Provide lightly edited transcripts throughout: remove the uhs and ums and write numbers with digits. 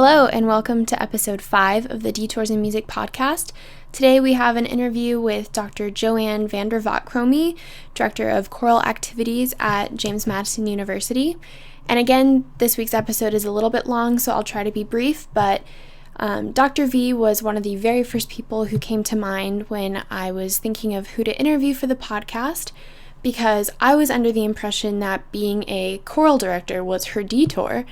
Hello, and welcome to episode 5 of the Detours in Music podcast. Today we have an interview with Dr. Joanne Vander Vat-Chromy, Director of Choral Activities at James Madison University. And again, this week's episode is a little bit long, so I'll try to be brief, but Dr. V was one of the very first people who came to mind when I was thinking of who to interview for the podcast, because I was under the impression that being a choral director was her detour.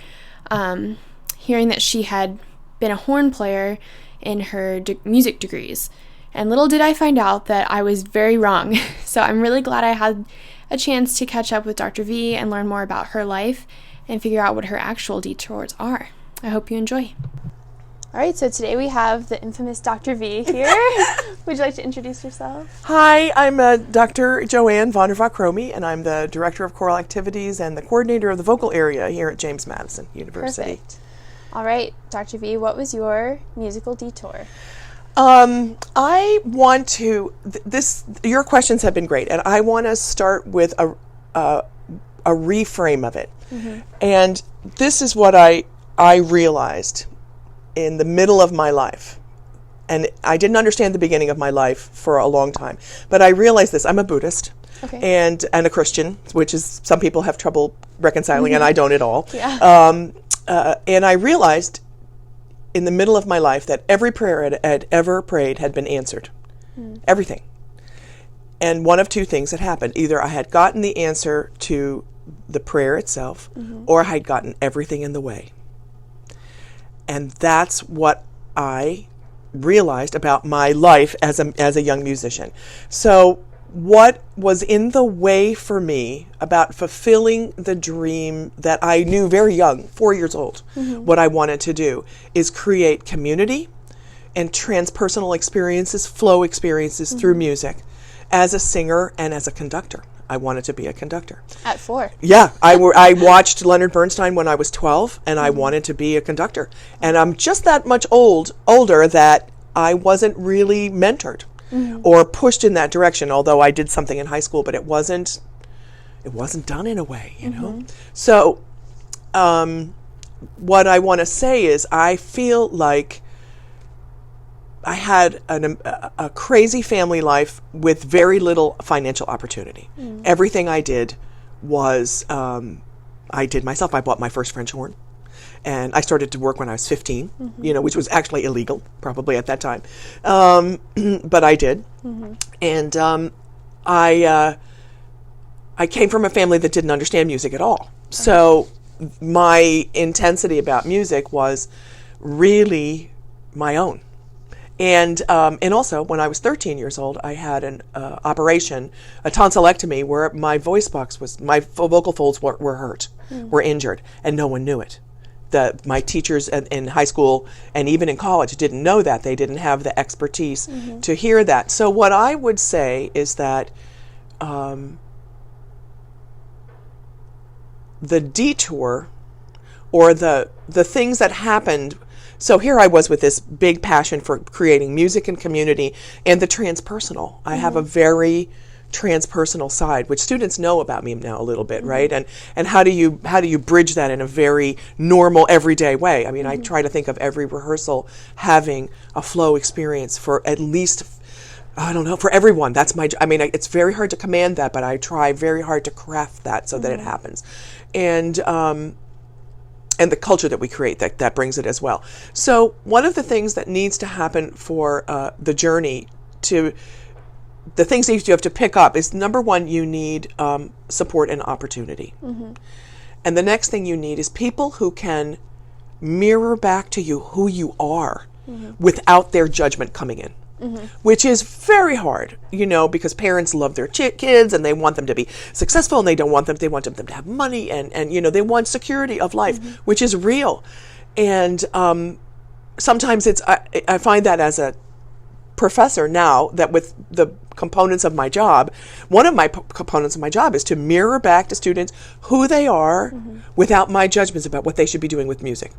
Hearing that she had been a horn player in her music degrees. And little did I find out that I was very wrong. So I'm really glad I had a chance to catch up with Dr. V and learn more about her life and figure out what her actual detours are. I hope you enjoy. All right, so today we have the infamous Dr. V here. Would you like to introduce yourself? Hi, I'm Dr. Joanne Vander Vat-Chromy, and I'm the Director of Choral Activities and the Coordinator of the Vocal Area here at James Madison University. Perfect. All right, Dr. V, what was your musical detour? I want to, your questions have been great, and I want to start with a reframe of it. Mm-hmm. And this is what I realized in the middle of my life. And I didn't understand the beginning of my life for a long time. But I realized this. I'm a Buddhist. Okay. and a Christian, which is some people have trouble reconciling, and I don't at all. Yeah. And I realized in the middle of my life that every prayer I'd ever prayed had been answered. Everything. And one of two things had happened. Either I had gotten the answer to the prayer itself, or I had gotten everything in the way. And that's what I realized about my life as a young musician. So what was in the way for me about fulfilling the dream that I knew very young, 4 years old, what I wanted to do is create community and transpersonal experiences, flow experiences through music as a singer and as a conductor. I wanted to be a conductor. At 4? Yeah. I watched Leonard Bernstein when I was 12, and I wanted to be a conductor. And I'm just that much older that I wasn't really mentored or pushed in that direction, although I did something in high school, but it wasn't done in a way, you know? So what I want to say is I feel like I had a crazy family life with very little financial opportunity. Everything I did was, I did myself. I bought my first French horn. And I started to work when I was 15, which was actually illegal, probably at that time. But I did. And I came from a family that didn't understand music at all. So my intensity about music was really my own. And also, when I was 13 years old, I had an operation, a tonsillectomy, where my voice box my vocal folds were hurt, were injured, and no one knew it. My teachers in high school and even in college didn't know that. They didn't have the expertise to hear that. So what I would say is that the detour or the things that happened. So here I was with this big passion for creating music and community and the transpersonal. I have a very transpersonal side, which students know about me now a little bit, right? And how do you bridge that in a very normal, everyday way? I mean, I try to think of every rehearsal having a flow experience for at least, I don't know, for everyone. That's it's very hard to command that, but I try very hard to craft that so that it happens. And the culture that we create that brings it as well. So one of the things that needs to happen for the journey the things that you have to pick up is, number one, you need support and opportunity. And the next thing you need is people who can mirror back to you who you are without their judgment coming in. Which is very hard, because parents love their kids and they want them to be successful, and they want them to have money and they want security of life, which is real. And sometimes I find that as a professor now, that with the components of my job, one of my components of my job is to mirror back to students who they are without my judgments about what they should be doing with music.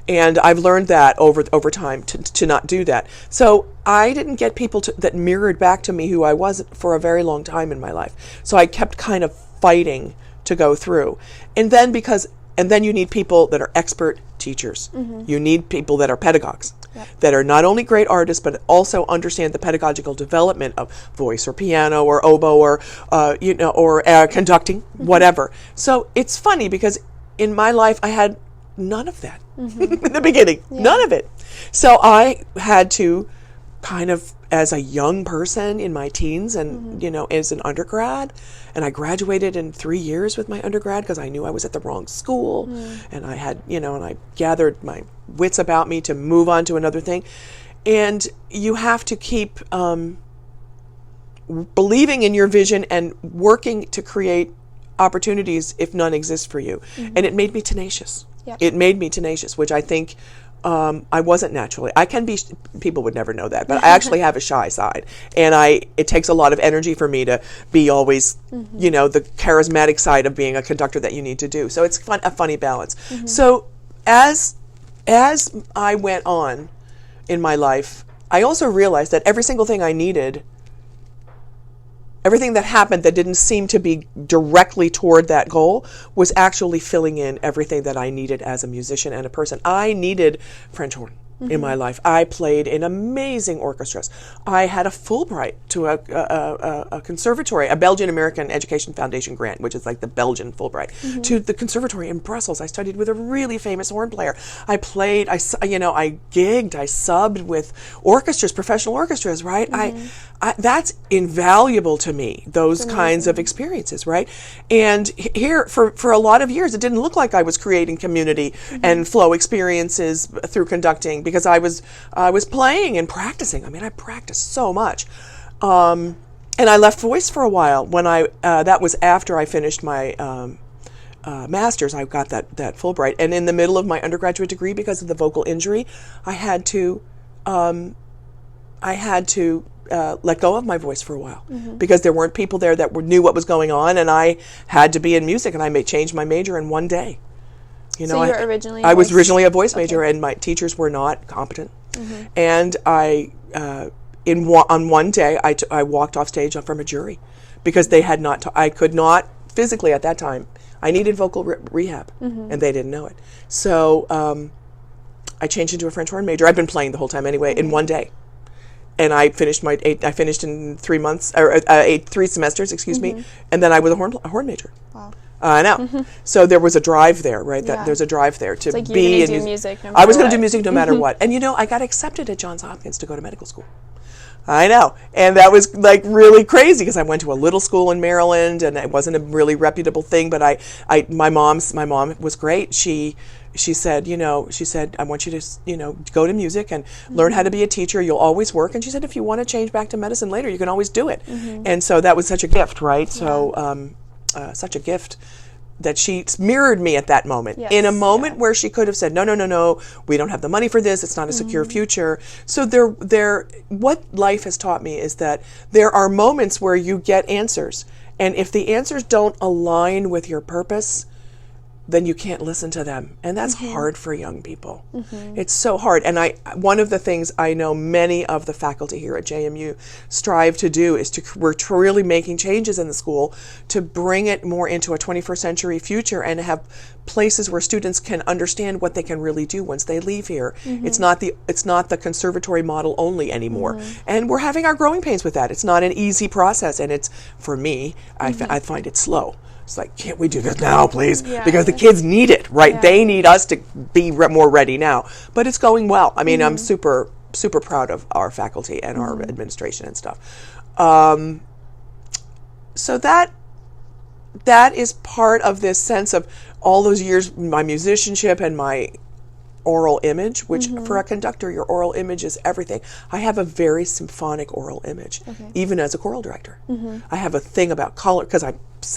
And I've learned that over time to not do that. So I didn't get people that mirrored back to me who I was for a very long time in my life. So I kept kind of fighting to go through. And then you need people that are expert teachers. You need people that are pedagogues, Yep. that are not only great artists, but also understand the pedagogical development of voice or piano or oboe or, conducting, whatever. So it's funny because in my life, I had none of that in the beginning, none of it. So I had to kind of, as a young person in my teens and, as an undergrad, and I graduated in 3 years with my undergrad because I knew I was at the wrong school, and I had, and I gathered my wits about me to move on to another thing. And you have to keep believing in your vision and working to create opportunities if none exist for you. And it made me tenacious. Yep. It made me tenacious, which I think I wasn't naturally. I can be, people would never know that, but I actually have a shy side. And it takes a lot of energy for me to be always, the charismatic side of being a conductor that you need to do. So it's a funny balance. So as I went on in my life, I also realized that every single thing I needed, everything that happened that didn't seem to be directly toward that goal was actually filling in everything that I needed as a musician and a person. I needed French horn in my life. I played in amazing orchestras. I had a Fulbright to a conservatory, a Belgian American Education Foundation grant, which is like the Belgian Fulbright, to the conservatory in Brussels. I studied with a really famous horn player. I played, I gigged, I subbed with orchestras, professional orchestras, right? That's invaluable to me, those kinds of experiences, right? And here, for a lot of years, it didn't look like I was creating community and flow experiences through conducting, because I was playing and practicing. I mean, I practiced so much. And I left voice for a while when that was after I finished my master's. I got that Fulbright. And in the middle of my undergraduate degree, because of the vocal injury, I had to let go of my voice for a while because there weren't people there that knew what was going on, and I had to be in music, and I changed my major in one day. So you were originally I was originally a voice major, and my teachers were not competent. And on one day, I walked off stage from a jury because they had not. I could not physically at that time. I needed vocal rehab, and they didn't know it. So I changed into a French horn major. I'd been playing the whole time anyway in one day. And I finished in 3 months, or 3 semesters, excuse me, and then I was a horn major. Wow. I know. So there was a drive there, right? There's a drive there to like be in music. No I was going to do music no matter what. And I got accepted at Johns Hopkins to go to medical school. I know. And that was like really crazy because I went to a little school in Maryland, and it wasn't a really reputable thing, but my mom was great. She said, I want you to, go to music and learn how to be a teacher. You'll always work. And she said, if you want to change back to medicine later, you can always do it. And so that was such a gift, right? So such a gift that she mirrored me at that moment. Yes, in a moment where she could have said, no, we don't have the money for this. It's not a secure future. So what life has taught me is that there are moments where you get answers. And if the answers don't align with your purpose, then you can't listen to them. And that's hard for young people. It's so hard. And one of the things I know many of the faculty here at JMU strive to do is we're really making changes in the school to bring it more into a 21st century future and have places where students can understand what they can really do once they leave here. It's not the conservatory model only anymore. And we're having our growing pains with that. It's not an easy process, and it's, for me, I find it slow. It's like, can't we do this now, please? Because the kids need it, right? Yeah. They need us to be more ready now. But it's going well. I mean, I'm super, super proud of our faculty and our administration and stuff. So that is part of this sense of all those years, my musicianship and my oral image, which for a conductor, your oral image is everything. I have a very symphonic oral image, even as a choral director. I have a thing about color because I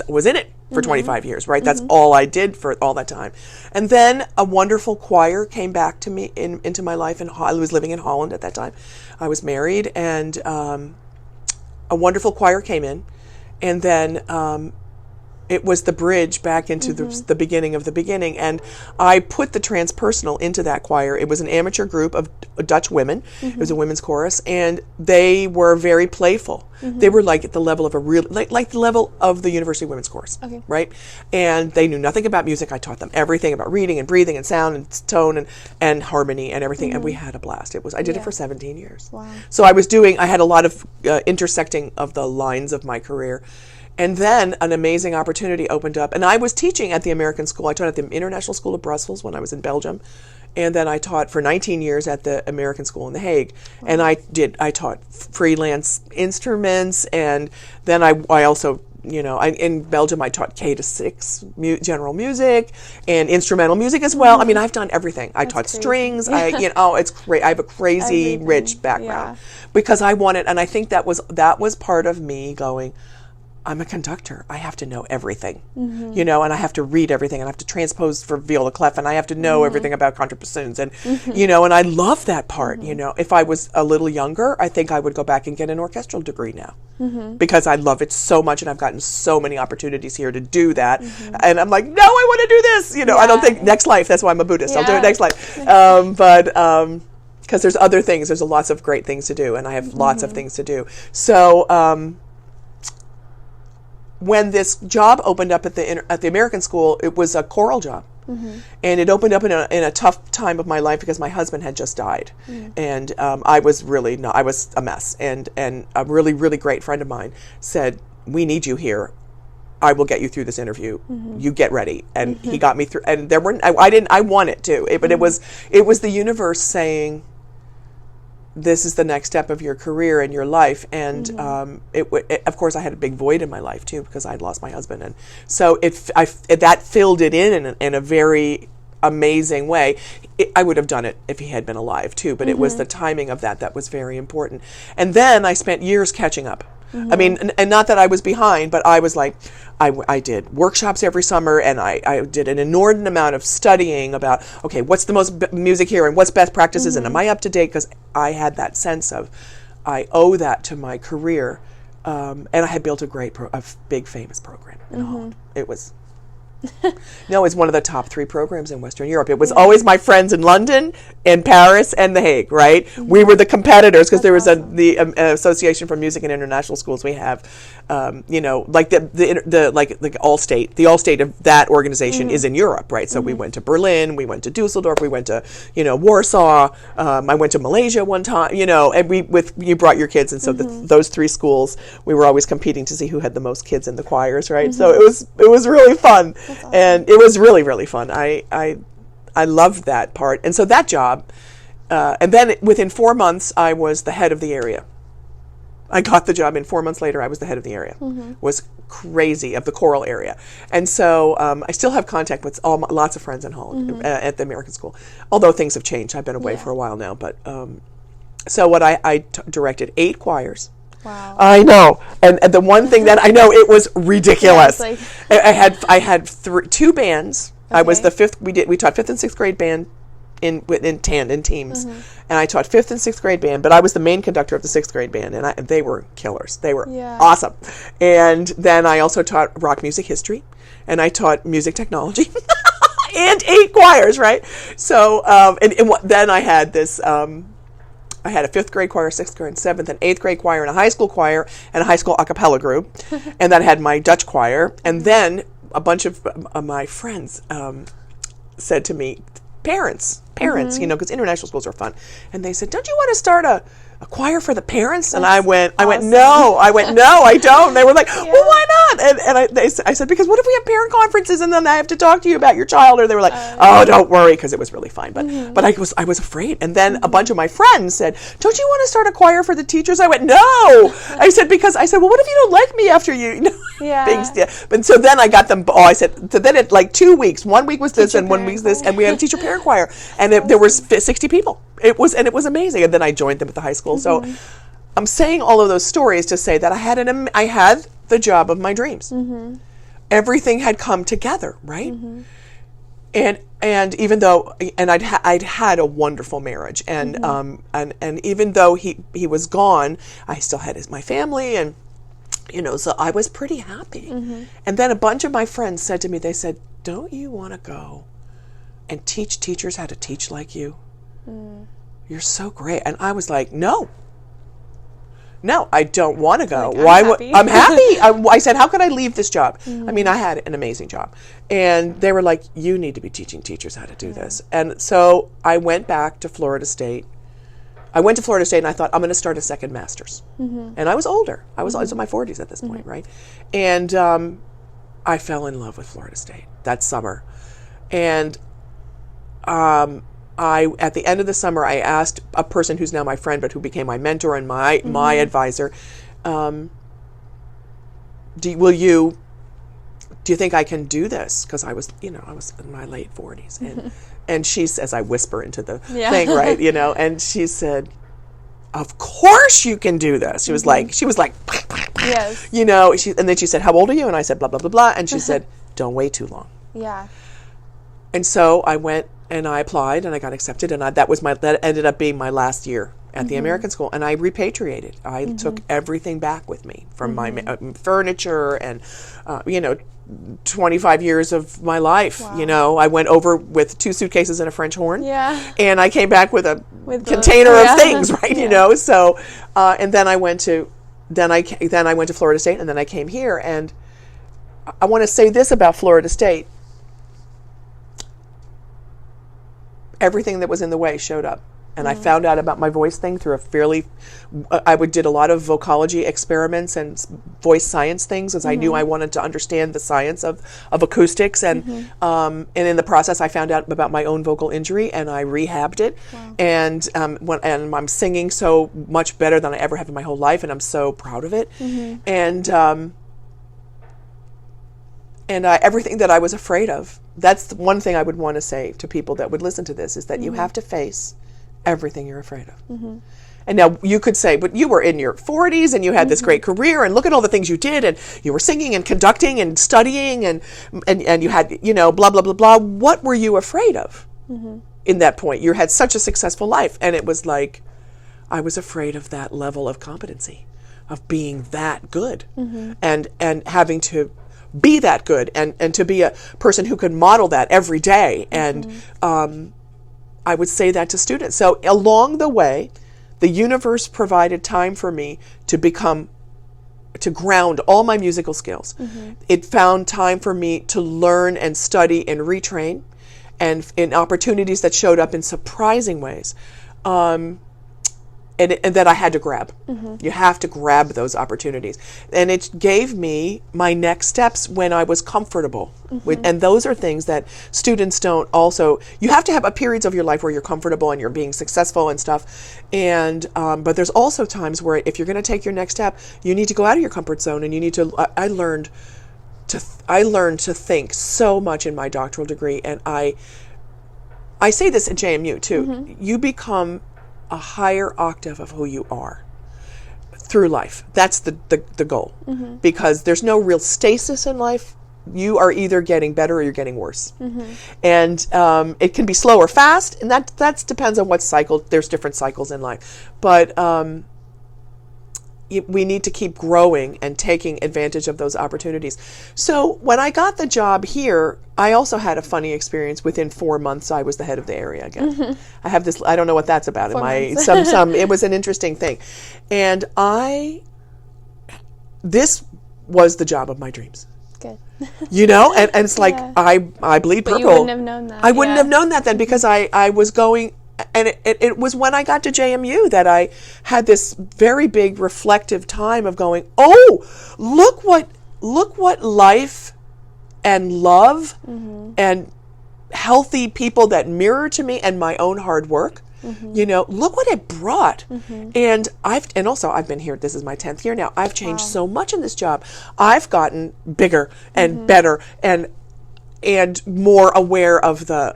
was in it for 25 years, right? That's all I did for all that time. And then a wonderful choir came back to me into my life, and I was living in Holland at that time. I was married, and a wonderful choir came in, and then It was the bridge back into the beginning of the beginning. And I put the transpersonal into that choir. It was an amateur group of Dutch women. It was a women's chorus, and they were very playful. They were like at the level of a real, like the level of the University Women's Chorus, right? And they knew nothing about music. I taught them everything about reading and breathing and sound and tone and harmony and everything. And we had a blast. I did it for 17 years. Wow. So I had a lot of intersecting of the lines of my career. And then an amazing opportunity opened up. And I was teaching at the American School. I taught at the International School of Brussels when I was in Belgium. And then I taught for 19 years at the American School in The Hague. Wow. And I taught freelance instruments. And then I also, in Belgium, I taught K to 6 general music and instrumental music as well. I mean, I've done everything. I taught strings. It's great. I have a crazy rich background because I wanted, and I think that was part of me going, I'm a conductor. I have to know everything, and I have to read everything, and I have to transpose for viola clef, and I have to know everything about contrabassoons, and and I love that part. If I was a little younger, I think I would go back and get an orchestral degree now because I love it so much, and I've gotten so many opportunities here to do that, and I'm like, no, I want to do this. I don't think next life. That's why I'm a Buddhist. I'll do it next life, because there's other things. There's lots of great things to do, and I have lots of things to do. So. When this job opened up at the American School, it was a choral job, and it opened up in a tough time of my life because my husband had just died, and I was a mess. And a really, really great friend of mine said, "We need you here. I will get you through this interview. You get ready." And he got me through. And there weren't. I wanted to, but it was the universe saying, this is the next step of your career and your life. And of course, I had a big void in my life too because I'd lost my husband, and so that filled it in a very amazing way. I would have done it if he had been alive too, but it was the timing of that was very important. And then I spent years catching up. I mean, and not that I was behind, but I was like, I did workshops every summer, and I did an inordinate amount of studying about, okay, what's the most music here, and what's best practices, and am I up to date? Because I had that sense of, I owe that to my career, and I had built a big famous program in Holland. It was. No, it's one of the top 3 programs in Western Europe. It was always my friends in London, in Paris, and The Hague, right? We were the competitors because there was the Association for Music and International Schools. We have, like the Allstate. The Allstate of that organization is in Europe, right? So we went to Berlin, we went to Dusseldorf, we went to, Warsaw. I went to Malaysia one time, and you brought your kids, and so those 3 schools, we were always competing to see who had the most kids in the choirs, right? So it was really fun. Awesome. And it was really, really fun. I loved that part. And so that job, and then within 4 months, I was the head of the area. I got the job, and 4 months later, I was the head of the area. Was crazy, of the choral area. And so I still have contact with lots of friends in Holland at the American School, although things have changed. I've been away for a while now. But so I directed 8 choirs. Wow. I know, and the one thing that I know, it was ridiculous. I had 2 bands. Okay. I was the 5th. We taught 5th and 6th grade band in teams, and I taught 5th and 6th grade band. But I was the main conductor of the 6th grade band, and they were killers. They were awesome. And then I also taught rock music history, and I taught music technology, and 8 choirs. Right. So then I had this. I had a 5th grade choir, 6th grade, 7th, and 8th grade choir, and a high school choir, and a high school a cappella group. And then I had my Dutch choir. And then a bunch of my friends said to me, parents, because international schools are fun. And they said, don't you want to start a choir for the parents? And I went, no, I don't. They were like, well, why not? And I said, because what if we have parent conferences and then I have to talk to you about your child? Or they were like, oh, don't worry, because it was really fine. But I was afraid. And then a bunch of my friends said, don't you want to start a choir for the teachers? I went, no. I said, well, what if you don't like me after you? Things. Yeah. But so then I got them. I said, so then it like 2 weeks. 1 week was this, and 1 week was this, and we had a teacher parent choir, and there was 60 people. It was amazing. And then I joined them at the high school. So I'm saying all of those stories to say that I had the job of my dreams. Everything had come together, right? And even though I'd had a wonderful marriage, and even though he was gone, I still had my family, and So I was pretty happy. And then a bunch of my friends said to me, they said, don't you want to go and teach teachers how to teach like you? You're so great. And I was like, no, I don't want to go. Why would I'm happy? I said, how could I leave this job? I mean, I had an amazing job. And they were like, you need to be teaching teachers how to do this. And so I went back to Florida State. I went to Florida State and I thought, I'm going to start a second master's. And I was older. I was in my 40s at this point, right? And I fell in love with Florida State that summer. And at the end of the summer, I asked a person who's now my friend, but who became my mentor and my advisor, do you think I can do this? Because I was in my late 40s. And she says, I whisper into the thing, right? And she said, of course you can do this. She was like, yes. And then she said, how old are you? And I said, blah, blah, blah, blah. And she said, don't wait too long. Yeah. And so I went and I applied and I got accepted. And that ended up being my last year at the American school. And I repatriated. I took everything back with me from my furniture and, 25 years of my life. Wow. I went over with 2 suitcases and a French horn. Yeah. And I came back with a container of things, right? Yeah. So, and then I went to Florida State, and then I came here. And I want to say this about Florida State. Everything that was in the way showed up. And I found out about my voice thing through did a lot of vocology experiments and voice science things, as I knew I wanted to understand the science of acoustics. And in the process, I found out about my own vocal injury, and I rehabbed it. Wow. And I'm singing so much better than I ever have in my whole life, and I'm so proud of it. And everything that I was afraid of, that's the one thing I would want to say to people that would listen to this, is that you have to face everything you're afraid of. And now you could say, but you were in your 40s and you had this great career, and look at all the things you did, and you were singing and conducting and studying, and you had, blah, blah, blah, blah. What were you afraid of in that point? You had such a successful life. And it was like, I was afraid of that level of competency, of being that good, and having to be that good, and to be a person who could model that every day. And I would say that to students. So along the way, the universe provided time for me to ground all my musical skills. It found time for me to learn and study and retrain, and in opportunities that showed up in surprising ways. And that I had to grab. You have to grab those opportunities. And it gave me my next steps when I was comfortable. And those are things that students don't also, you have to have periods of your life where you're comfortable and you're being successful and stuff. And, but there's also times where if you're going to take your next step, you need to go out of your comfort zone, and you need to, I learned to think so much in my doctoral degree. And I say this at JMU too, you become a higher octave of who you are through life. That's the goal. Because there's no real stasis in life. You are either getting better or you're getting worse. And it can be slow or fast, and that depends on what cycle. There's different cycles in life. But we need to keep growing and taking advantage of those opportunities. So when I got the job here, I also had a funny experience. Within 4 months, I was the head of the area again. I have this, I don't know what that's about. It was an interesting thing. And this was the job of my dreams. Good. And it's like, I bleed purple. But you wouldn't have known that. I wouldn't have known that then, because I was going. And it was when I got to JMU that I had this very big reflective time of going, oh, look what life and love and healthy people that mirror to me and my own hard work, look what it brought. And I've been here, this is my 10th year now. I've changed so much in this job. I've gotten bigger and better and more aware of the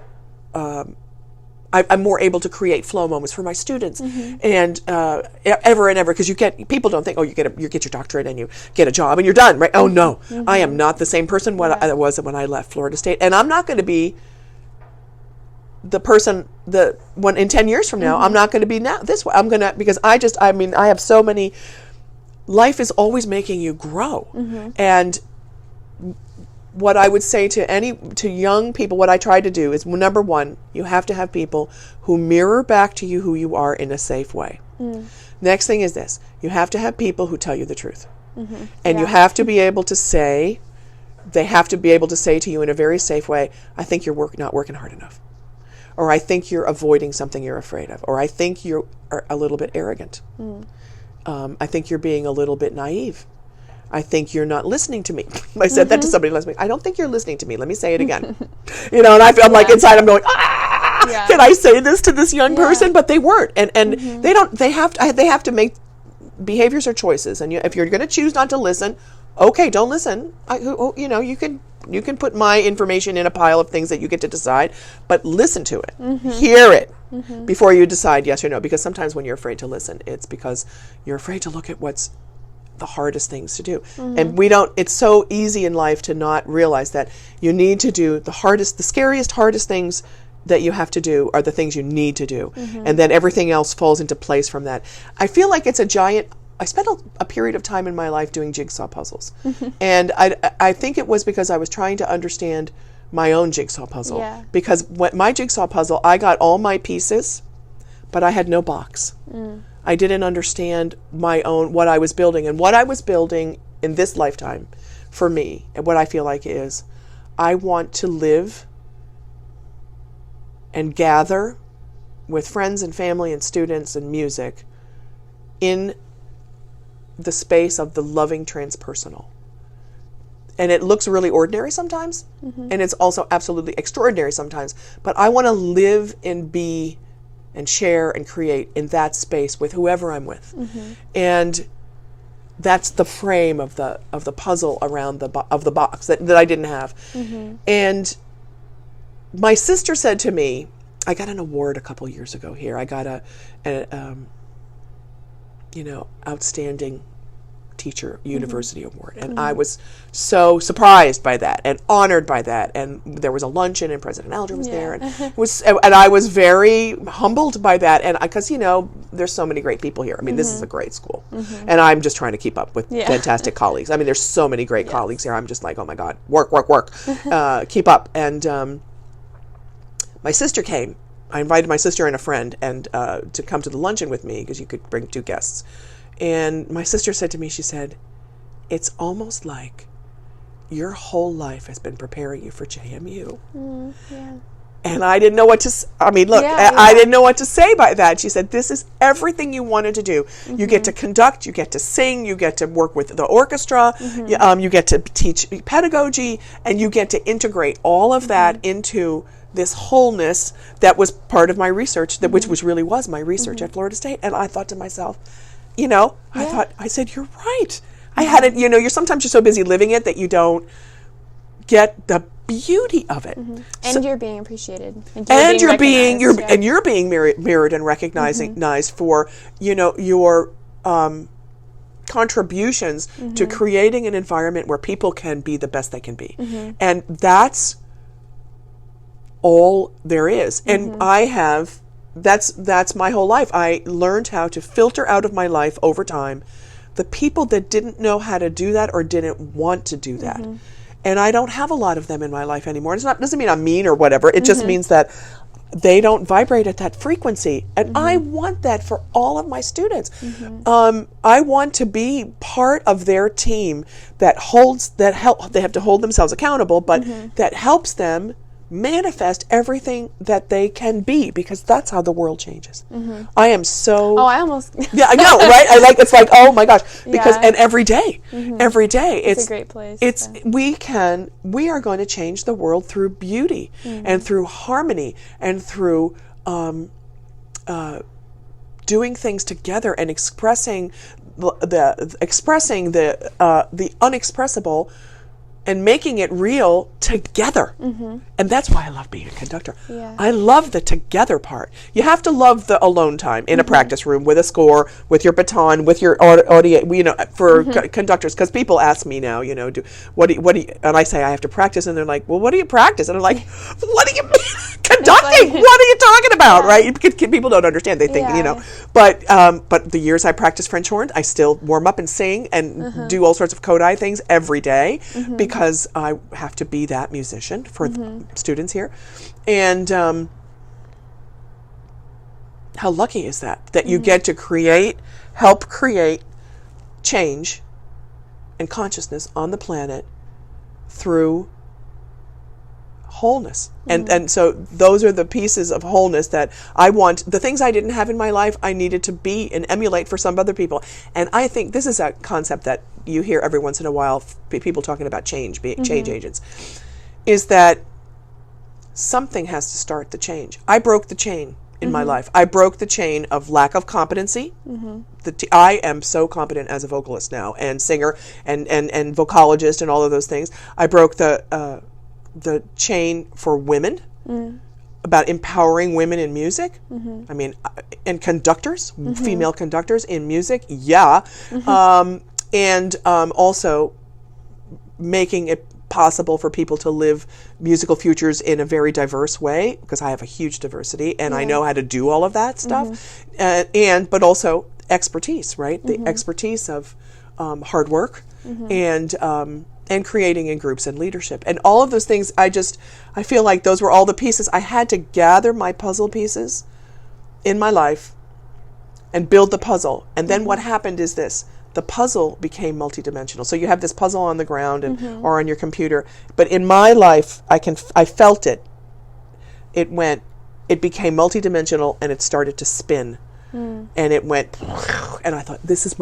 I'm more able to create flow moments for my students, and ever and ever, because people don't think, oh, you get your doctorate and you get a job and you're done, right? Oh no, I am not the same person I was when I left Florida State, and I'm not going to be the person when in 10 years from now I'm not going to be now this way. I'm gonna, because I have so many life is always making you grow. And what I would say to young people, what I try to do is, number one, you have to have people who mirror back to you who you are in a safe way. Next thing is this: you have to have people who tell you the truth. And you have to be able to say, they have to be able to say to you in a very safe way, I think you're not working hard enough. Or I think you're avoiding something you're afraid of. Or I think you're a little bit arrogant. I think you're being a little bit naive. I think you're not listening to me. I said that to somebody last week. I don't think you're listening to me. Let me say it again. And I feel like inside I'm going, can I say this to this young person? But they weren't. And they have to make, behaviors are choices. And if you're going to choose not to listen, okay, don't listen. You can put my information in a pile of things that you get to decide, but listen to it. Hear it before you decide yes or no. Because sometimes when you're afraid to listen, it's because you're afraid to look at what's the hardest things to do. And it's so easy in life to not realize that you need to do the scariest, hardest things that you have to do are the things you need to do. And then everything else falls into place from that. I feel like it's I spent a period of time in my life doing jigsaw puzzles. And I think it was because I was trying to understand my own jigsaw puzzle. Because my jigsaw puzzle, I got all my pieces, but I had no box. I didn't understand what I was building. And what I was building in this lifetime, for me, and what I feel like is, I want to live and gather with friends and family and students and music in the space of the loving transpersonal. And it looks really ordinary sometimes, and it's also absolutely extraordinary sometimes. But I want to live and be and share and create in that space with whoever I'm with. And that's the frame of the puzzle around the box that I didn't have. And my sister said to me, I got an award a couple years ago here. I got an outstanding teacher university award, and I was so surprised by that and honored by that. And there was a luncheon, and President Alger was there, and I was very humbled by that. And because there's so many great people here. I mean, this is a great school, and I'm just trying to keep up with fantastic colleagues. I mean, there's so many great colleagues here. I'm just like, oh my God, work, keep up. And my sister came. I invited my sister and a friend and to come to the luncheon with me, because you could bring 2 guests. And my sister said to me, she said, it's almost like your whole life has been preparing you for JMU. And I didn't know what to, I didn't know what to say by that. She said, this is everything you wanted to do. You get to conduct, you get to sing, you get to work with the orchestra, you get to teach pedagogy, and you get to integrate all of that into this wholeness that was part of my research, which really was my research at Florida State. And I thought to myself, I said, you're right. I had it, you're sometimes so busy living it that you don't get the beauty of it. And you're being appreciated. And you're being mirrored and recognized for, your contributions to creating an environment where people can be the best they can be. And that's all there is. And that's my whole life. I learned how to filter out of my life over time the people that didn't know how to do that or didn't want to do that. And I don't have a lot of them in my life anymore. It doesn't mean I'm mean or whatever. It just means that they don't vibrate at that frequency. And I want that for all of my students. I want to be part of their team they have to hold themselves accountable, but that helps them manifest everything that they can be, because that's how the world changes. I am so I almost yeah, I know, right? It's like, oh my gosh, because and every day it's a great place. We are going to change the world through beauty and through harmony and through doing things together and expressing the unexpressible and making it real together. And that's why I love being a conductor. Yeah. I love the together part. You have to love the alone time in a practice room with a score, with your baton, with your audio, you know, for conductors, because people ask me now, you know, what do you, and I say I have to practice, and they're like, well, what do you practice? And I'm like, what do you mean? Conducting? Like, what are you talking about, yeah. right? People don't understand. They think, you know, but the years I practice French horn, I still warm up and sing and do all sorts of Kodai things every day because I have to be that musician for the students here. And how lucky is that you get to help create change and consciousness on the planet through wholeness. And so those are the pieces of wholeness that I want. The things I didn't have in my life, I needed to be and emulate for some other people. And I think this is a concept that you hear every once in a while, people talking about change, being change agents, is that something has to start the change. I broke the chain in my life. I broke the chain of lack of competency. I am so competent as a vocalist now, and singer, and vocalogist, and all of those things. I broke the chain for women, about empowering women in music. I mean, and conductors, female conductors in music, and also making it possible for people to live musical futures in a very diverse way, because I have a huge diversity and I know how to do all of that stuff, but also expertise, right? The expertise of hard work and creating in groups and leadership and all of those things. I feel like those were all the pieces. I had to gather my puzzle pieces in my life and build the puzzle. And then what happened is this: the puzzle became multidimensional. So you have this puzzle on the ground or on your computer, but in my life, I felt it. It became multidimensional, and it started to spin, and it went, and I thought, this is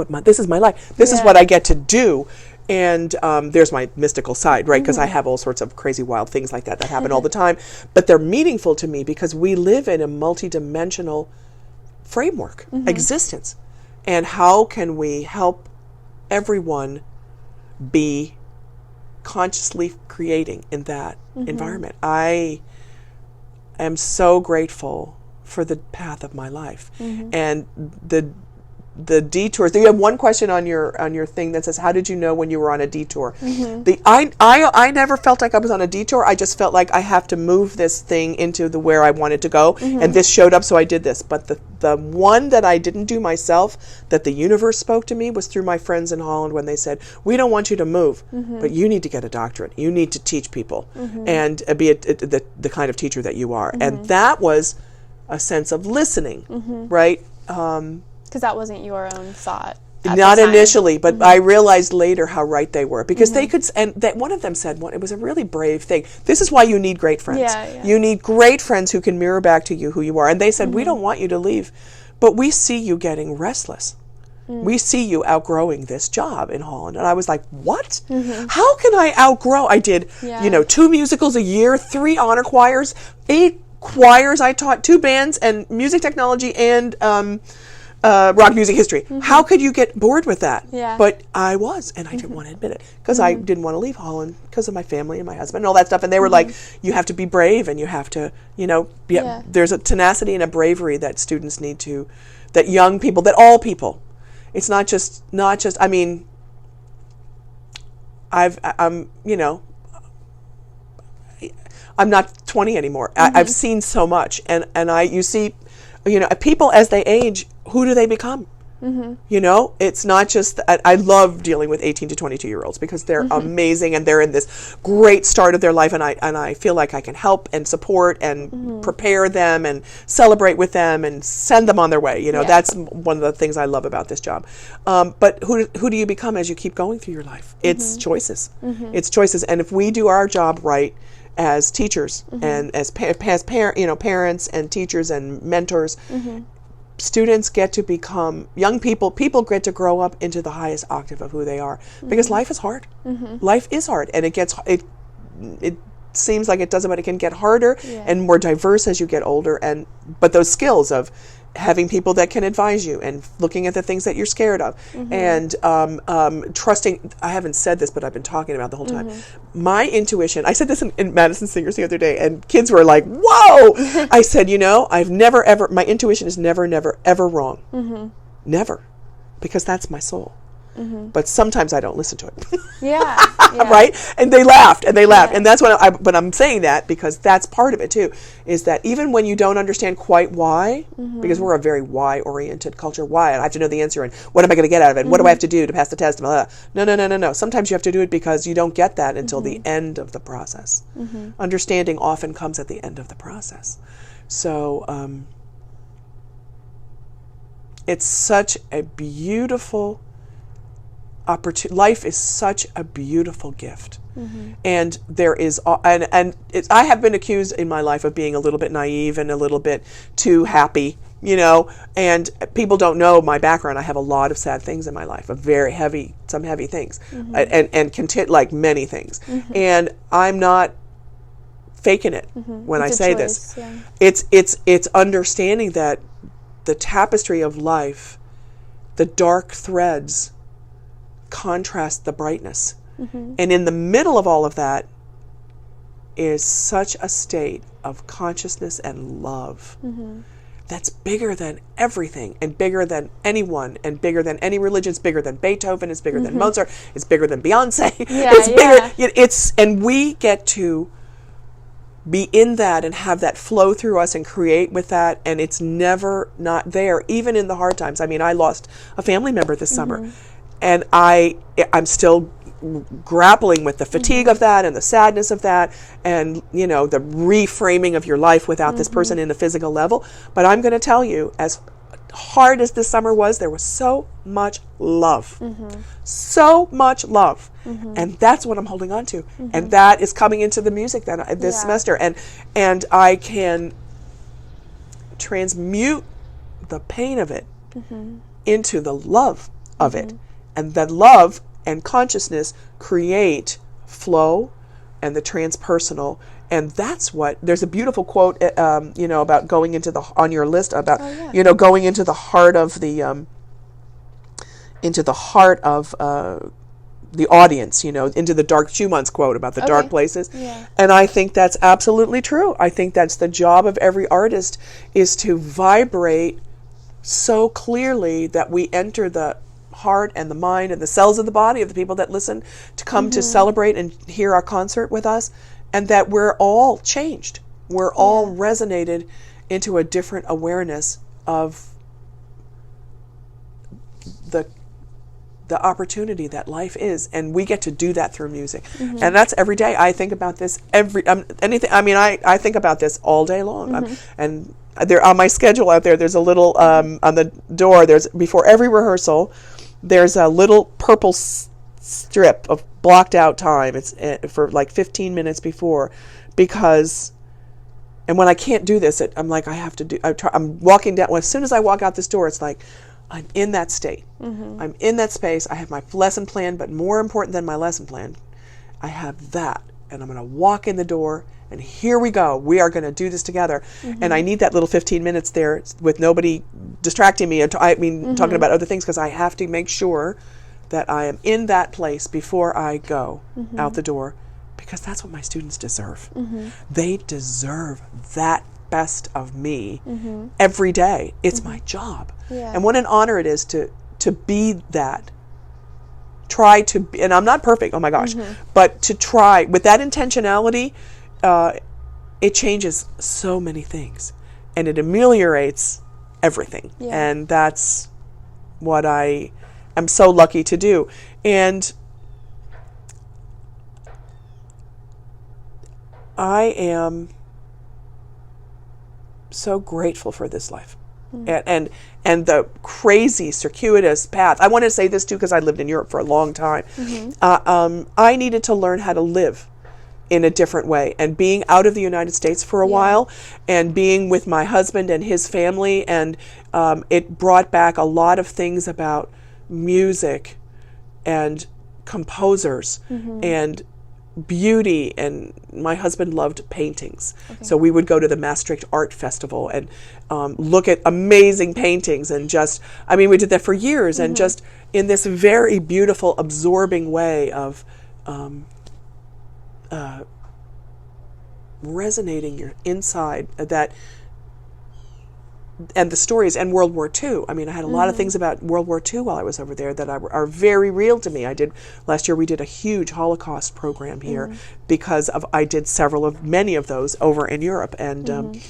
my life. This is what I get to do. And there's my mystical side, right? Because I have all sorts of crazy, wild things like that happen all the time, but they're meaningful to me because we live in a multidimensional framework, existence. And how can we help everyone be consciously creating in that environment? I am so grateful for the path of my life and the detours. You have one question on your thing that says, how did you know when you were on a detour? I never felt like I was on a detour. I just felt like I have to move this thing into where I wanted to go, and this showed up, so I did this. But the one that I didn't do myself, that the universe spoke to me, was through my friends in Holland when they said, we don't want you to move, but you need to get a doctorate. You need to teach people and be the kind of teacher that you are. And that was a sense of listening, right? Because that wasn't your own thought. Not initially, but I realized later how right they were, because they could, and that one of them said, it was a really brave thing. This is why you need great friends. You need great friends who can mirror back to you who you are. And they said, we don't want you to leave, but we see you getting restless. We see you outgrowing this job in Holland. And I was like, what? How can I outgrow? I did, 2 musicals a year, 3 honor choirs, 8 choirs. I taught 2 bands and music technology and rock music history. How could you get bored with that? But I was, and I didn't want to admit it, because I didn't want to leave Holland because of my family and my husband and all that stuff. And they were like, you have to be brave, and you have to, there's a tenacity and a bravery that students need to, that young people, that all people. It's not just. I mean, I'm not 20 anymore. I've seen so much, and you see, people as they age, who do they become? It's not just, I love dealing with 18 to 22 year olds because they're amazing, and they're in this great start of their life, and I feel like I can help and support and prepare them and celebrate with them and send them on their way. That's one of the things I love about this job. But who do you become as you keep going through your life? It's choices. It's choices. And if we do our job right as teachers and as parents and teachers and mentors, students get to become young people get to grow up into the highest octave of who they are, because life is hard. Life is hard, and it seems like it doesn't, but it can get harder and more diverse as you get older. But those skills of having people that can advise you, and looking at the things that you're scared of, and trusting. I haven't said this, but I've been talking about it the whole time. My intuition, I said this in Madison Singers the other day, and kids were like, whoa! I said, I've never, ever, my intuition is never, never, ever wrong. Never. Because that's my soul. But sometimes I don't listen to it. Yeah. Right? And they laughed, and and that's what but I'm saying that because that's part of it too, is that even when you don't understand quite why, because we're a very why-oriented culture, why? And I have to know the answer, and what am I going to get out of it? And what do I have to do to pass the test? Blah, blah. No. Sometimes you have to do it because you don't get that until the end of the process. Understanding often comes at the end of the process. So it's such a beautiful opportunity. Life is such a beautiful gift, and there is, I have been accused in my life of being a little bit naive and a little bit too happy, and people don't know my background. I have a lot of sad things in my life, some heavy things, and like many things, and I'm not faking it when I say this. It's understanding that the tapestry of life, the dark threads contrast the brightness. And in the middle of all of that is such a state of consciousness and love that's bigger than everything, and bigger than anyone, and bigger than any religion. It's bigger than Beethoven, it's bigger than Mozart, it's bigger than Beyonce. It's bigger. And we get to be in that and have that flow through us and create with that, and it's never not there, even in the hard times. I mean, I lost a family member this summer, and I'm still grappling with the fatigue of that, and the sadness of that, and the reframing of your life without this person in a physical level. But I'm going to tell you, as hard as this summer was, there was so much love. So much love. And that's what I'm holding on to. And that is coming into the music this semester. And I can transmute the pain of it into the love of it. And that love and consciousness create flow and the transpersonal. And that's what, there's a beautiful quote, about going into on your list about, going into the heart of the audience, into the dark, Schumann's quote about the dark places. And I think that's absolutely true. I think that's the job of every artist, is to vibrate so clearly that we enter the heart and the mind and the cells of the body of the people that listen to come to celebrate and hear our concert with us, and that we're all changed. We're all resonated into a different awareness of the opportunity that life is, and we get to do that through music. And that's every day. I think about this I think about this all day long. And there, on my schedule out there's a little on the door, there's, before every rehearsal, there's a little purple strip of blocked out time. It's for like 15 minutes before, because, and when I can't do this, I'm like, I'm walking down, as soon as I walk out this door, it's like, I'm in that state. I'm in that space. I have my lesson plan, but more important than my lesson plan, I have that. And I'm going to walk in the door, and here we go. We are going to do this together. And I need that little 15 minutes there with nobody distracting me. Talking about other things, because I have to make sure that I am in that place before I go out the door, because that's what my students deserve. They deserve that best of me every day. It's my job. And what an honor it is to be that. Try to be, and I'm not perfect, oh my gosh, but to try with that intentionality, it changes so many things, and it ameliorates everything. And that's what I am so lucky to do. And I am so grateful for this life. And the crazy circuitous path. I want to say this too, because I lived in Europe for a long time. I needed to learn how to live in a different way, and being out of the United States for a while, and being with my husband and his family, and it brought back a lot of things about music and composers and beauty, and my husband loved paintings. So we would go to the Maastricht Art Festival and look at amazing paintings, and we did that for years, and just in this very beautiful, absorbing way of resonating your inside, and the stories, and World War II. I had a lot of things about World War II while I was over there that are very real to me. Last year we did a huge Holocaust program here because I did many of those over in Europe, and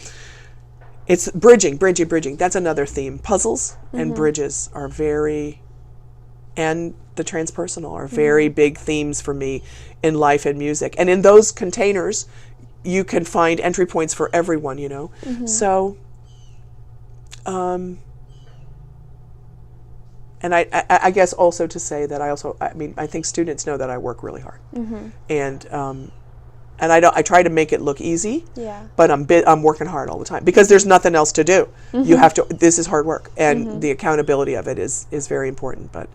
it's bridging. That's another theme. Puzzles and bridges are and the transpersonal are very big themes for me in life and music. And in those containers, you can find entry points for everyone, So, and I guess also to say that I think students know that I work really hard, and I try to make it look easy, but I'm working hard all the time because there's nothing else to do. You have to. This is hard work, and the accountability of it is very important. But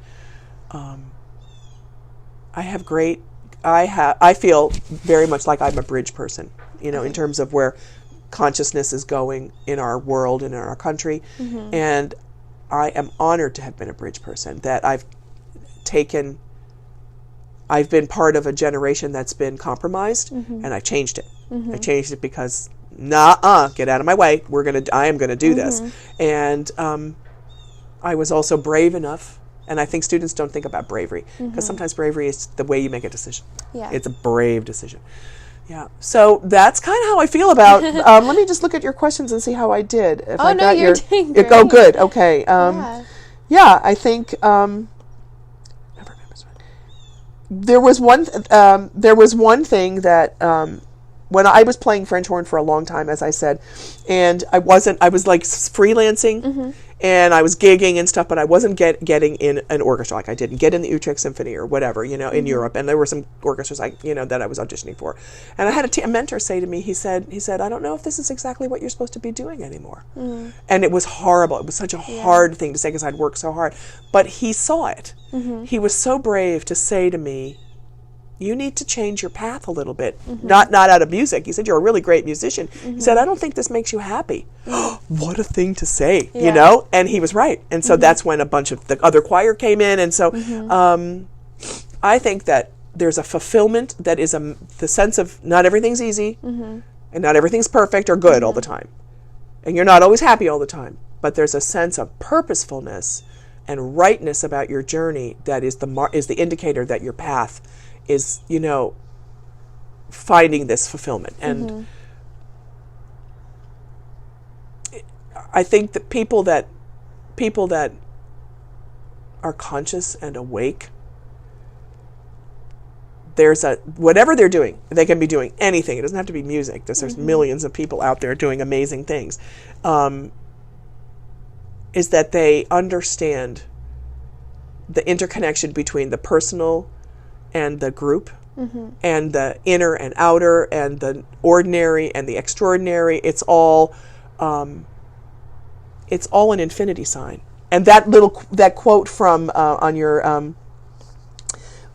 I feel very much like I'm a bridge person, in terms of where consciousness is going in our world and in our country, and I am honored to have been a bridge person, that I've been part of a generation that's been compromised, and I changed it. I changed it because, get out of my way. I am gonna do this. And I was also brave enough, and I think students don't think about bravery, because sometimes bravery is the way you make a decision. Yeah. It's a brave decision. Yeah. So that's kind of how I feel about, let me just look at your questions and see how I did. If I got you're doing great. Oh, good. Okay. I think, there was one thing that, when I was playing French horn for a long time, as I said, and I was like freelancing, and I was gigging and stuff, but I wasn't getting in an orchestra. Like I didn't get in the Utrecht Symphony or whatever, in Europe. And there were some orchestras that I was auditioning for. And I had a mentor say to me, he said, I don't know if this is exactly what you're supposed to be doing anymore. And it was horrible. It was such a hard thing to say because I'd worked so hard. But he saw it. He was so brave to say to me, you need to change your path a little bit. Not out of music. He said, you're a really great musician. He said, I don't think this makes you happy. What a thing to say, And he was right. And so that's when a bunch of the other choir came in. And so I think that there's a fulfillment that is the sense of not everything's easy, and not everything's perfect or good all the time. And you're not always happy all the time. But there's a sense of purposefulness and rightness about your journey that is the indicator that your path is, finding this fulfillment. And I think that people that are conscious and awake, whatever they're doing, they can be doing anything. It doesn't have to be music. There's millions of people out there doing amazing things. Is that they understand the interconnection between the personal and the group, and the inner and outer, and the ordinary and the extraordinary. It's all an infinity sign. And that quote from on your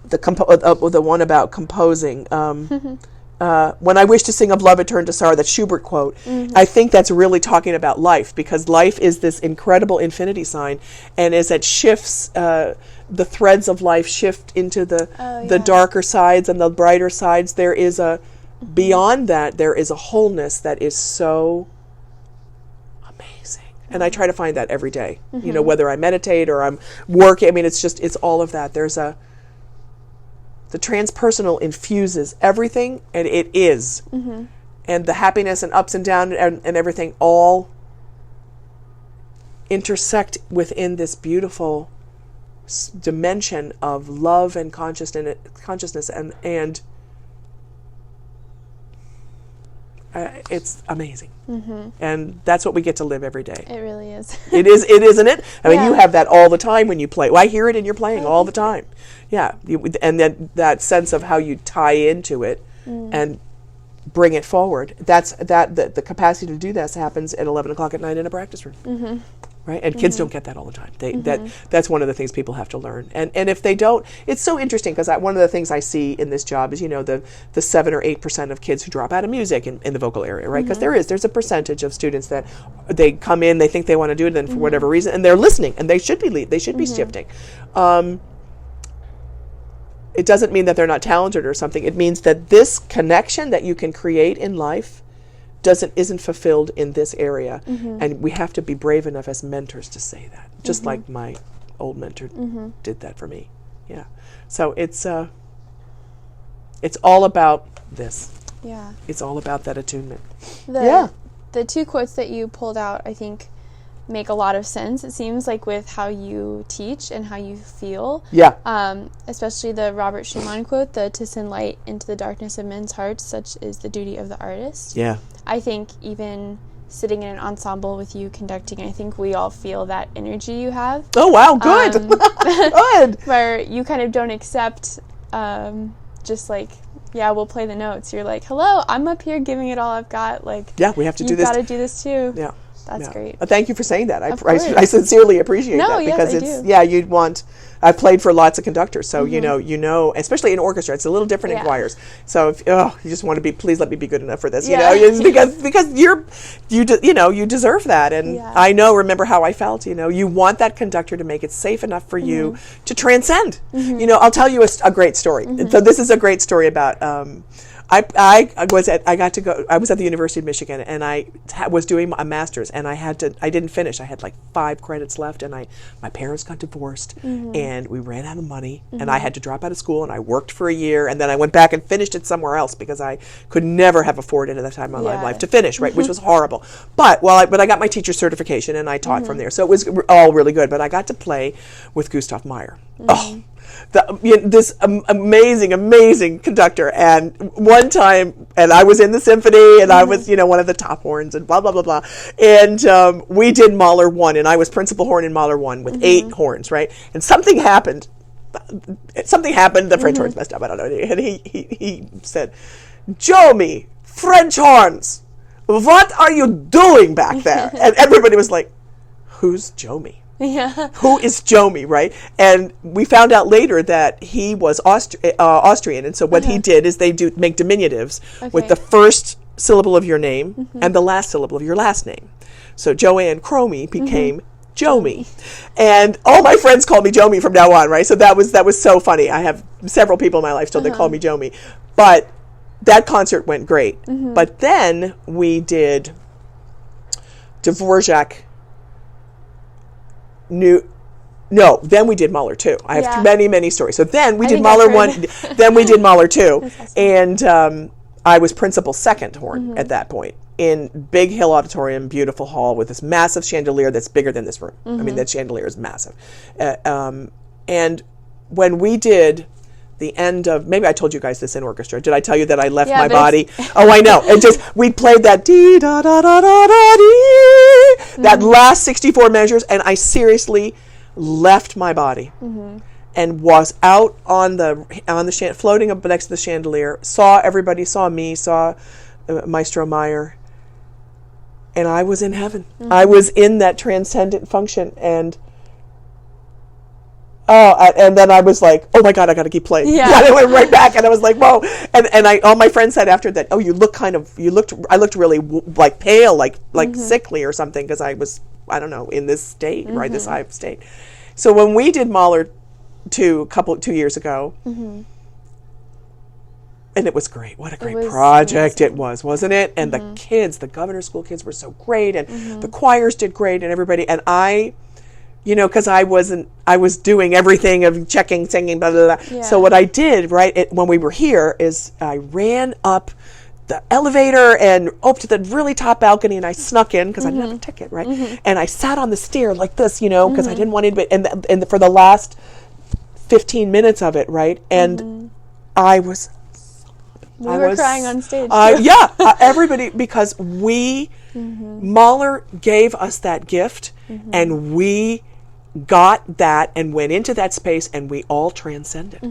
the one about composing. When I wish to sing of love, it turned to sorrow, that Schubert quote, I think that's really talking about life, because life is this incredible infinity sign, and as it shifts, the threads of life shift into the darker sides and the brighter sides. There is beyond that, there is a wholeness that is so amazing. And I try to find that every day, whether I meditate or I'm working. It's all of that. The transpersonal infuses everything, and it is. And the happiness and ups and downs and everything all intersect within this beautiful dimension of love and consciousness, and it's amazing. And that's what we get to live every day. It really is. It is, isn't it? I mean, you have that all the time when you play. Well, I hear it in your playing all the time. Yeah, and then that sense of how you tie into it and bring it forward. The capacity to do this happens at 11 o'clock at night in a practice room. right? And kids don't get that all the time. That's one of the things people have to learn. And if they don't, it's so interesting because one of the things I see in this job is, the 7 or 8% of kids who drop out of music in the vocal area, right? Because there's a percentage of students that they come in, they think they want to do it, and for whatever reason, and they're listening, and they should be shifting. It doesn't mean that they're not talented or something. It means that this connection that you can create in life isn't fulfilled in this area. And we have to be brave enough as mentors to say that, just like my old mentor did that for me. Yeah. So it's all about this. Yeah. It's all about that attunement. The two quotes that you pulled out, I think, make a lot of sense. It seems like with how you teach and how you feel. Yeah. Especially the Robert Schumann quote, to send light into the darkness of men's hearts, such is the duty of the artist. Yeah. I think even sitting in an ensemble with you conducting, I think we all feel that energy you have. Oh, wow. Good. Good. Where you kind of don't accept just like, yeah, we'll play the notes. You're like, hello, I'm up here giving it all I've got. Like, yeah, we have to do this. You've got to do this too. Yeah. That's great. Thank you for saying that. I sincerely appreciate that because you'd want. I've played for lots of conductors, so you know, especially in orchestra, it's a little different in choirs. So if you just want to be, please let me be good enough for this, because you deserve that, and I remember how I felt. You want that conductor to make it safe enough for you to transcend. I'll tell you a great story. So this is a great story about. I was at the University of Michigan, and I was doing a master's, and I didn't finish. I had like 5 credits left, and my parents got divorced, and we ran out of money, and I had to drop out of school, and I worked for a year, and then I went back and finished it somewhere else because I could never have afforded at that time in my life to finish, right, which was horrible. But I got my teacher certification, and I taught from there, so it was all really good. But I got to play with Gustav Mahler. This amazing conductor, and one time, and I was in the symphony, and I was one of the top horns, and blah blah blah blah, and we did Mahler 1, and I was principal horn in Mahler 1 with 8 horns, right? And something happened. The French horns messed up. I don't know. And he said, "Jomi, French horns, what are you doing back there?" And everybody was like, "Who's Jomi?" Yeah. Who is Jomi, right? And we found out later that he was Austrian, and so what he did is they make diminutives with the first syllable of your name and the last syllable of your last name. So Vat-Chromy became Jomi, and all my friends call me Jomi from now on, right? So that was so funny. I have several people in my life still that call me Jomi, but that concert went great. But then we did Dvorak. Then we did Mahler 2. I have many stories. So then we did Mahler 1, then we did Mahler 2, and I was principal second horn at that point in Big Hill Auditorium, beautiful hall with this massive chandelier that's bigger than this room. I mean, that chandelier is massive. And when we did the end of, maybe I told you guys this in orchestra. Did I tell you that I left my body? Oh, I know. And we played that dee da da da da da dee, that last 64 measures, and I seriously left my body and was out on the floating up next to the chandelier. Everybody saw me, saw Maestro Meyer, and I was in heaven. I was in that transcendent function, and and then I was like, oh my God, I got to keep playing. Yeah. I went right back, and I was like, whoa. And all my friends said after that, oh, I looked really like pale, like sickly or something, because I was, I don't know, in this state, right, this high state. So when we did Mahler 2 2 years ago, and it was great. What a great project it was, wasn't it? And the kids, the governor's school kids were so great, and the choirs did great, and everybody, and I, because I was doing everything of checking, singing, blah, blah, blah. Yeah. So what I did, right, when we were here, is I ran up the elevator and up to the really top balcony, and I snuck in, because I didn't have a ticket, right? And I sat on the stair like this, because I didn't want anybody, and for the last 15 minutes of it, right? And I was... We were crying on stage. Everybody, because Mahler gave us that gift, and we got that and went into that space, and we all transcended.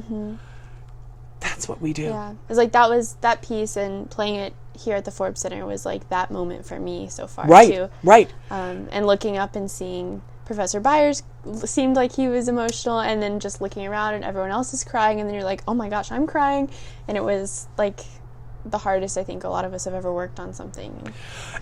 That's what we do. Yeah, it was like that piece, and playing it here at the Forbes Center was like that moment for me so far too. Right. And looking up and seeing Professor Byers seemed like he was emotional, and then just looking around and everyone else is crying, and then you're like, oh my gosh, I'm crying. And it was like the hardest I think a lot of us have ever worked on something.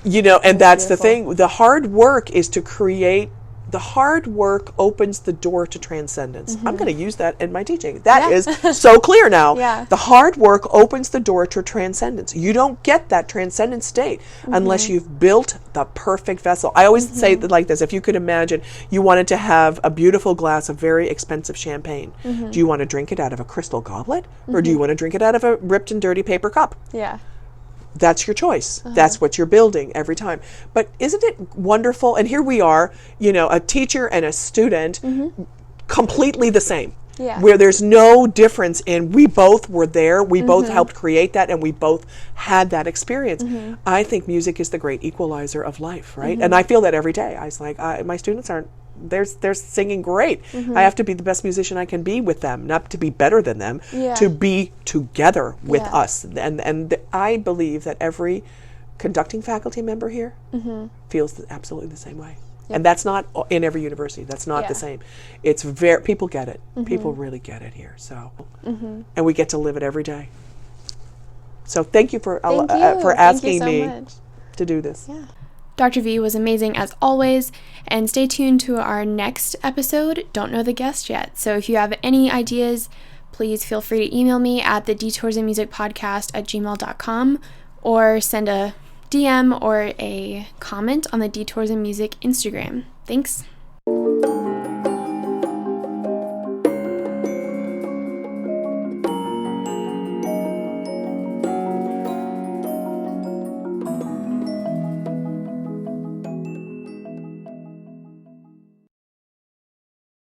And that's beautiful. The thing. The hard work is to create. The hard work opens the door to transcendence. I'm going to use that in my teaching. That is so clear now. Yeah. The hard work opens the door to transcendence. You don't get that transcendent state unless you've built the perfect vessel. I always say that like this: if you could imagine you wanted to have a beautiful glass of very expensive champagne, do you want to drink it out of a crystal goblet, or do you want to drink it out of a ripped and dirty paper cup? Yeah. That's your choice. That's what you're building every time. But isn't it wonderful? And here we are, a teacher and a student, completely the same. Yeah. Where there's no difference in we both were there, we both helped create that, and we both had that experience. I think music is the great equalizer of life, right? And I feel that every day. I was like, my students aren't, they're singing great. I have to be the best musician I can be with them, not to be better than them, to be together with us. And I believe that every conducting faculty member here feels absolutely the same way. Yep. And that's not in every university. That's not the same. It's people get it. People really get it here. So, and we get to live it every day. So thank you for asking me to do this. Yeah. Dr. V was amazing as always, and stay tuned to our next episode. Don't know the guest yet. So if you have any ideas, please feel free to email me at the Detours in Music podcast @gmail.com, or send a DM or a comment on the Detours in Music Instagram. Thanks.